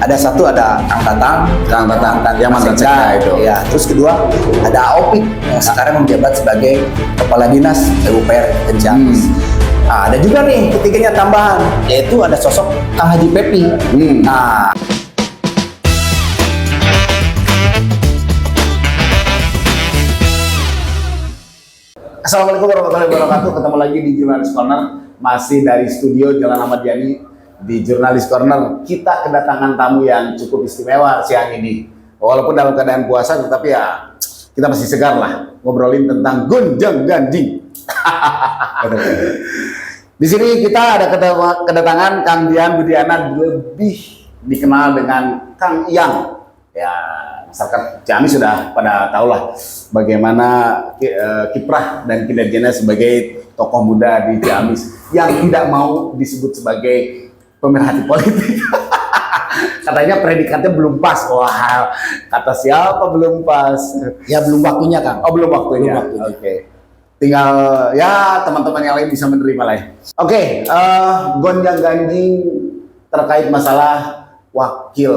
Ada satu ada Kang Tatang yang mantan sekda itu. Ya, terus kedua ada Opik yang sekarang menjabat sebagai Kepala Dinas PUPR Ciamis. Nah, ada juga nih ketiganya tambahan, yaitu ada sosok Kang Haji Pepi. Nah, Assalamualaikum warahmatullahi wabarakatuh. Ketemu lagi di Jurnalis Corner, masih dari studio Jalan Ahmad Yani. Di Jurnalis Corner kita kedatangan tamu yang cukup istimewa siang ini. Walaupun dalam keadaan puasa, tetapi ya kita masih segar lah ngobrolin tentang gonjang ganjing. Di sini kita ada kedatangan Kang Dian Budiana, lebih dikenal dengan Kang Yang. Ya, masyarakat Ciamis sudah pada tahu lah bagaimana kiprah dan kinerjanya sebagai tokoh muda di Ciamis yang tidak mau disebut sebagai pemerhati politik. Katanya predikatnya belum pas. Wah, kata siapa belum pas? ya belum waktunya Kang. Oh, belum waktunya. Belum waktunya. Oke. Tinggal ya teman-teman yang lain bisa menerima lah ya. Oke, gonjang ganjing terkait masalah wakil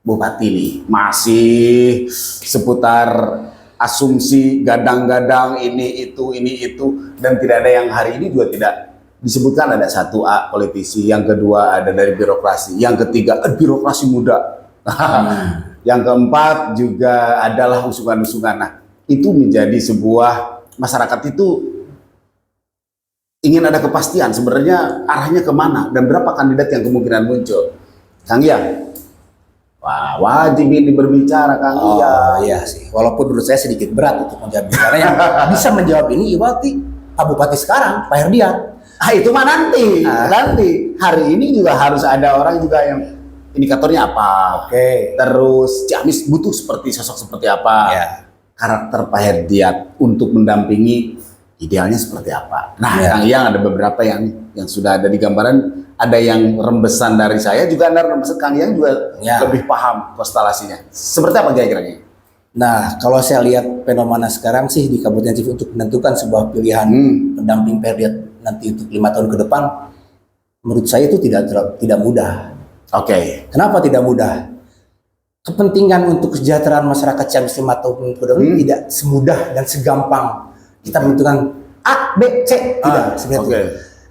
bupati nih, masih seputar asumsi gadang-gadang ini itu dan tidak ada yang hari ini juga tidak disebutkan. Ada satu A politisi, yang kedua ada dari birokrasi, yang ketiga birokrasi muda, yang keempat juga adalah usungan-usungan. Nah, itu menjadi sebuah masyarakat itu ingin ada kepastian sebenarnya arahnya kemana dan berapa kandidat yang kemungkinan muncul. Kang Yang, wah, wajib ini berbicara Kang Yang. Iya sih, walaupun menurut saya sedikit berat untuk menjawab, karena yang bisa menjawab ini berarti Pak Bupati sekarang, Pak Herdian. Itu mah nanti. Hari ini juga harus ada orang juga yang indikatornya apa. Oke. Terus Ciamis butuh sosok seperti apa. Ya. Karakter Pak Herdiat untuk mendampingi idealnya seperti apa. Nah, Ya. Kang Yang ada beberapa yang sudah ada di gambaran, ada yang rembesan dari saya juga, ada rembesan Kang Yang juga Ya. lebih paham konstelasinya. Seperti apa kira-kiranya? Nah, kalau saya lihat fenomena sekarang sih di Kabupaten Ciamis untuk menentukan sebuah pilihan pendamping Pak Herdiat nanti untuk 5 tahun ke depan, menurut saya itu tidak mudah. Oke. Kenapa tidak mudah? Kepentingan untuk kesejahteraan masyarakat Ciamis 5 tahun ke depan tidak semudah dan segampang kita menentukan A, B, C. Tidak seperti itu.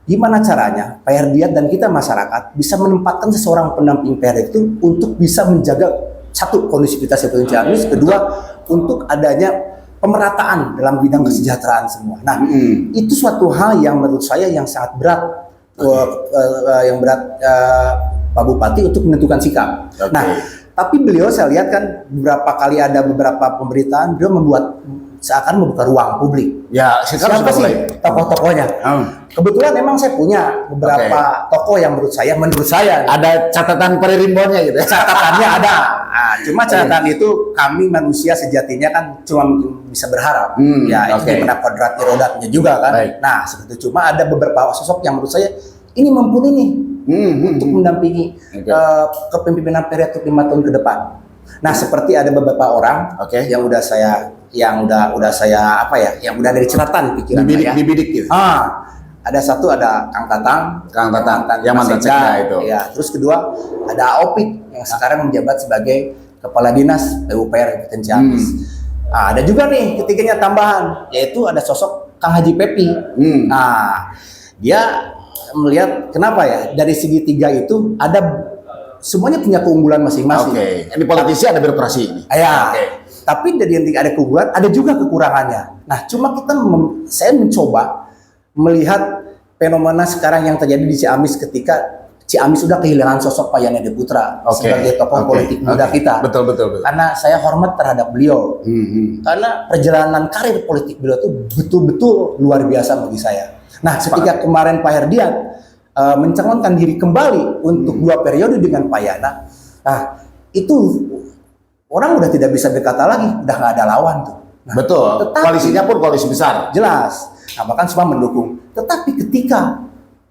Gimana caranya Pak Herdiat dan kita masyarakat bisa menempatkan seseorang pendamping Pak Herdiat itu untuk bisa menjaga satu, kondusivitas Ciamis, kedua, untuk adanya pemerataan dalam bidang kesejahteraan semua. Nah, itu suatu hal yang menurut saya yang sangat berat, Pak Bupati untuk menentukan sikap. Nah, tapi beliau saya lihat kan beberapa kali ada beberapa pemberitaan, beliau seakan membuka ruang publik. Ya, siapa sih tokoh-tokohnya? Kebetulan memang saya punya beberapa tokoh yang menurut saya ada catatan perimbonnya gitu. Catatannya ada. Nah, cuma catatan itu kami manusia sejatinya kan cuma bisa berharap. Itu gimana kodratnya rodatnya juga kan. Baik. Nah, seperti itu. Cuma ada beberapa sosok yang menurut saya ini mumpuni nih untuk mendampingi kepemimpinan periode 5 tahun ke depan. Nah, seperti ada beberapa orang yang udah saya yang udah dari catatan pikiran saya. Dibidik gitu. Ada satu ada Kang Tatang yang mantan sekda itu. Ya, terus kedua ada Opik yang sekarang menjabat sebagai Kepala Dinas PUPR Ciamis. Nah, ada juga nih ketiganya tambahan, yaitu ada sosok Kang Haji Pepi. Nah, dia melihat kenapa ya dari segi tiga itu ada semuanya punya keunggulan masing-masing. Ini politisi ada birokrasi ini. Ya. Tapi dari yang ada keunggulan, ada juga kekurangannya. Nah, cuma saya mencoba melihat fenomena sekarang yang terjadi di Ciamis ketika Ciamis sudah kehilangan sosok Pak Yani Putra sebagai tokoh politik muda kita. Betul. Karena saya hormat terhadap beliau. Karena perjalanan karir politik beliau itu betul-betul luar biasa bagi saya. Nah, ketika kemarin Pak Herdiat mencalonkan diri kembali untuk 2 periode dengan Pak Yana, nah itu orang udah tidak bisa berkata lagi, udah nggak ada lawan tuh. Nah, betul. Koalisinya pun koalisi besar. Jelas. Nah, bahkan semua mendukung. Tetapi ketika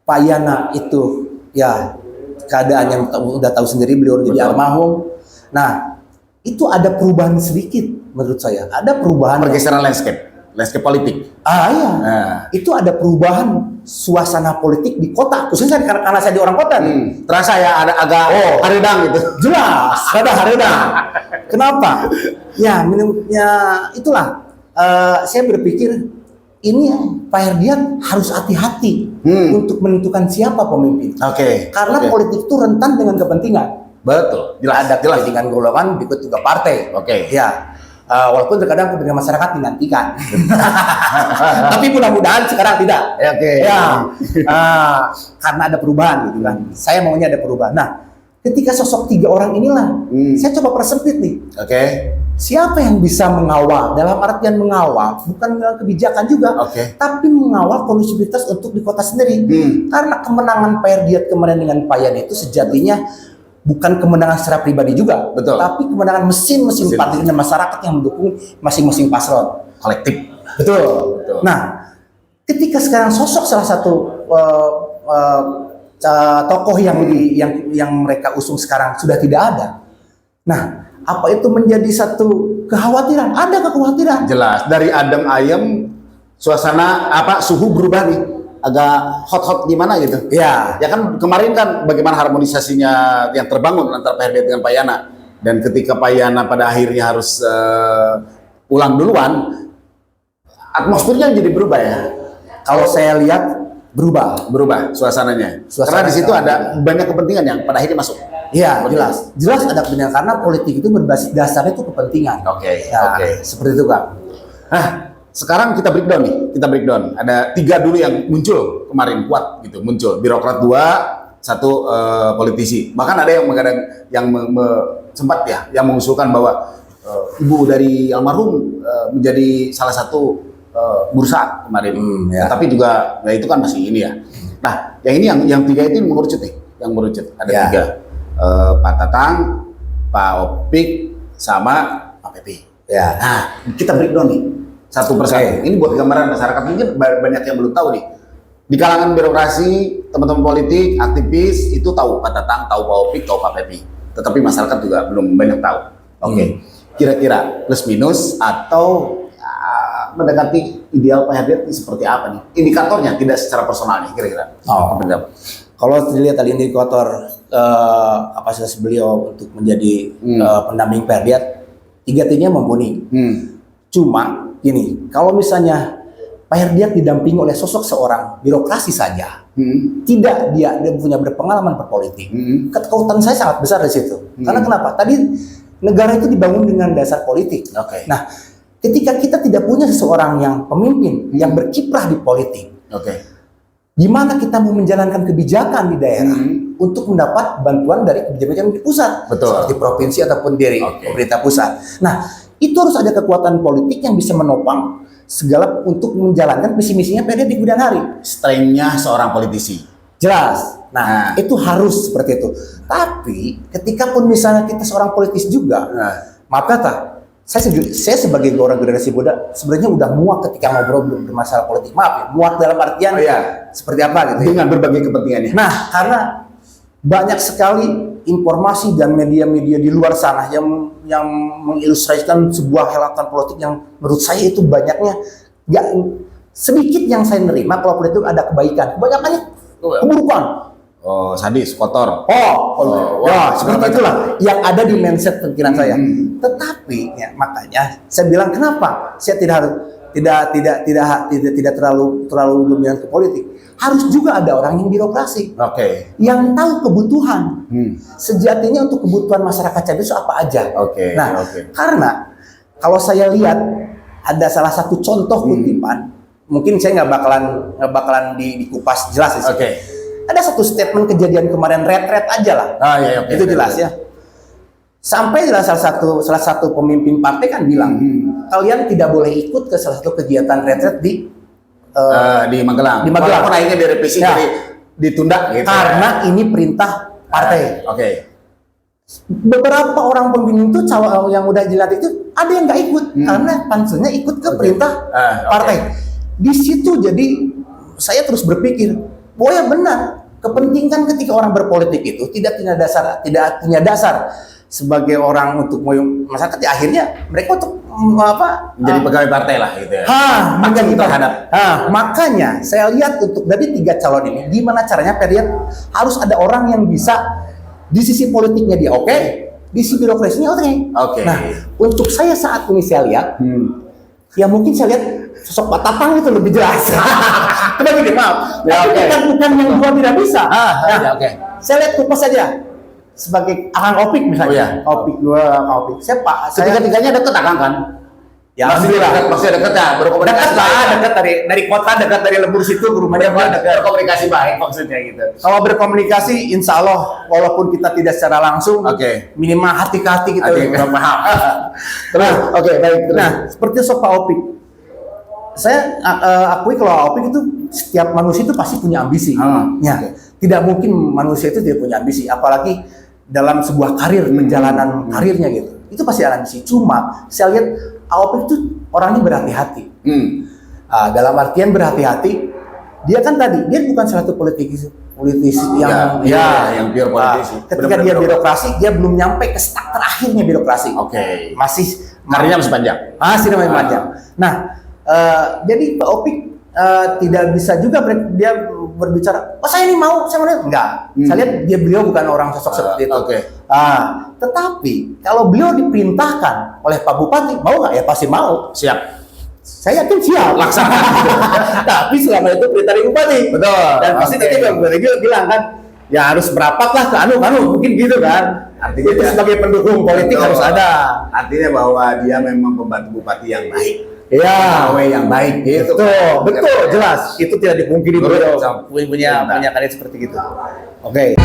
Pak Yana itu ya keadaan yang udah tahu sendiri, beliau jadi almarhum. Nah, itu ada perubahan sedikit menurut saya. Ada perubahan pergeseran landscape. landscape politik. Iya. Nah. Itu ada perubahan suasana politik di kota, khususnya karena saya di orang kota nih. Terasa ya ada agak haredang gitu. Jelas, ada haredang. Kenapa? Ya, itulah. Saya berpikir ini Pak Herdiat harus hati-hati untuk menentukan siapa pemimpin. Karena politik itu rentan dengan kepentingan. Betul. Ada kepentingan golongan, berikut juga partai. Ya. Walaupun terkadang kepentingan masyarakat dinantikan. Tapi mudah-mudahan sekarang tidak. Ya. Karena ada perubahan gitu kan. Saya maunya ada perubahan. Nah, ketika sosok 3 orang inilah, saya coba persempit nih. Siapa yang bisa mengawal? Dalam artian mengawal, bukan dalam kebijakan juga, tapi mengawal kondusivitas untuk di kota sendiri. Karena kemenangan Pak Herdiat kemarin dengan Pak Yan itu sejatinya bukan kemenangan secara pribadi juga, tapi kemenangan mesin-mesin partai dan masyarakat yang mendukung masing-masing paslon, kolektif. Betul. Nah, ketika sekarang sosok salah satu tokoh yang mereka usung sekarang sudah tidak ada. Nah, apa itu menjadi satu kekhawatiran? Ada kekhawatiran. Jelas. Dari adem ayem, suasana suhu berubah nih. Agak hot-hot gimana gitu. Ya kan kemarin kan bagaimana harmonisasinya yang terbangun antara Pak Herdiat dengan Pak Yana. Dan ketika Pak Yana pada akhirnya harus pulang duluan, atmosfernya jadi berubah ya. Kalau saya lihat berubah suasananya. Karena di situ ada banyak kepentingan yang pada akhirnya masuk. Iya, jelas ada kepentingan karena politik itu berbasis dasarnya itu kepentingan. Seperti itu, Kak. Nah, sekarang kita breakdown nih, Ada 3 dulu yang muncul kemarin kuat gitu, muncul birokrat 2, 1 politisi. Bahkan ada yang sempat ya, yang mengusulkan bahwa ibu dari almarhum menjadi salah satu bursa kemarin. Tapi juga, ya itu kan masih ini ya. Nah, yang 3 itu mengerucut nih, ada 3. Pak Tatang, Pak Opik, sama Pak Pepi. Nah, kita breakdown nih. Satu persatu. Ini buat gambaran masyarakat, mungkin banyak yang belum tahu nih. Di kalangan birokrasi, teman-teman politik, aktivis itu tahu Pak Tatang, tahu Pak Opik, tahu Pak Pepi. Tetapi masyarakat juga belum banyak tahu. Kira-kira plus minus atau mendekati ideal Pak Herdiat ini seperti apa nih? Indikatornya tidak secara personal nih kira-kira. Kalau dilihat tadi indikator kapasitas beliau untuk menjadi pendamping Pak Herdiat, 3-tiganya mumpuni. Cuma gini, kalau misalnya Pak Herdiat didampingi oleh sosok seorang birokrasi saja, tidak dia punya berpengalaman berpolitik, ketakutan saya sangat besar di situ. Karena kenapa? Tadi negara itu dibangun dengan dasar politik. Nah, ketika kita tidak punya seseorang yang pemimpin yang berkiprah di politik, gimana kita mau menjalankan kebijakan di daerah untuk mendapat bantuan dari kebijakan di pusat, seperti provinsi ataupun dari pemerintah pusat. Nah, itu harus ada kekuatan politik yang bisa menopang segala untuk menjalankan visi-misinya Pak Herdiat di kemudian hari. Strength-nya seorang politisi. Jelas. Nah, itu harus seperti itu. Tapi, ketika pun misalnya kita seorang politis juga, maaf kata, saya sebagai orang generasi muda sebenarnya udah muak ketika ngobrol bermasalah politik. Maaf ya, muak dalam artian seperti apa gitu. Dengan berbagai kepentingannya. Nah, karena banyak sekali informasi dan media-media di luar sana yang mengilustrasikan sebuah helatan politik yang menurut saya itu banyaknya sedikit yang saya nerima kalau politik ada kebaikan, kebanyakannya keburukan. Sadis, kotor. Seperti itulah yang ada di mindset pikiran saya. Tetapi ya, makanya saya bilang kenapa saya tidak terlalu dominan ke politik. Harus juga ada orang yang birokrasi, yang tahu kebutuhan. Sejatinya untuk kebutuhan masyarakat Cabai itu apa aja. Karena kalau saya lihat ada salah satu contoh kutipan, mungkin saya nggak bakalan dikupas jelas. Ada satu statement kejadian kemarin retret aja lah. Itu jelas ya. Sampai salah satu pemimpin partai kan bilang, kalian tidak boleh ikut ke salah satu kegiatan retret di Magelang. Walaupun akhirnya direvisi jadi ditunda gitu. Karena ini perintah partai. Beberapa orang pemimpin itu yang udah jelas itu ada yang nggak ikut karena panselnya ikut ke perintah partai. Di situ jadi saya terus berpikir, ya benar, kepentingan ketika orang berpolitik itu tidak punya dasar sebagai orang untuk masyarakat, ya akhirnya mereka untuk Menjadi pegawai partai lah gitu ya. menjadi terhadap. Makanya saya lihat untuk dari 3 calon ini, gimana caranya Periat harus ada orang yang bisa di sisi politiknya dia oke, di sisi birokrasinya oke. Nah, untuk saya saat ini saya lihat, ya mungkin saya lihat sosok Pak Tatang itu lebih jelas. Tapi gini, maaf, Ya, tapi oke. bukan yang dua tidak bisa. Ya, oke. Saya lihat kupas saja sebagai Akang Opik misalnya. Opik dua, Akang Opik. Saya Ketiga-tiganya deket Akang kan? ya Masih dekat ya, berkomunikasi dekat dari kota, dekat dari lembur situ ke rumahnya dekat. berkomunikasi baik maksudnya gitu. Kalau berkomunikasi, insya Allah walaupun kita tidak secara langsung, minimal hati ke hati kita udah paham. Terus, oke, baik. Terus. Nah, seperti sosok Pak Opik, saya akui kalau Opik itu setiap manusia itu pasti punya ambisi. Ya, tidak mungkin manusia itu tidak punya ambisi, apalagi dalam sebuah karir, perjalanan karirnya gitu. Itu pasti ada ambisi. Cuma saya lihat Opik itu orangnya berhati-hati. Dalam artian berhati-hati, dia kan tadi dia bukan salah satu politisi yang pure politisi. Ketika dia birokrasi, dia belum nyampe ke step terakhirnya birokrasi. Masih karirnya masih panjang. Masih namanya panjang. Nah, jadi Pak Opik tidak bisa juga dia berbicara, saya ini mau, saya mau. Enggak. Saya lihat beliau bukan orang sosok seperti itu. Tetapi kalau beliau diperintahkan oleh Pak Bupati, mau nggak? Ya pasti mau. Siap. Saya yakin siap. Laksanakan. Tapi selama itu perintah dari Bupati. Betul. Dan pasti nanti Bupati bilang kan, ya harus merapat lah ke mungkin gitu kan. Artinya itu sebagai pendukung politik harus ada. Artinya bahwa dia memang pembantu bupati yang baik. Iya, pegawai yang baik gitu. Betul, jelas. Itu tidak dipungkiri beliau punya karir seperti gitu. Oke.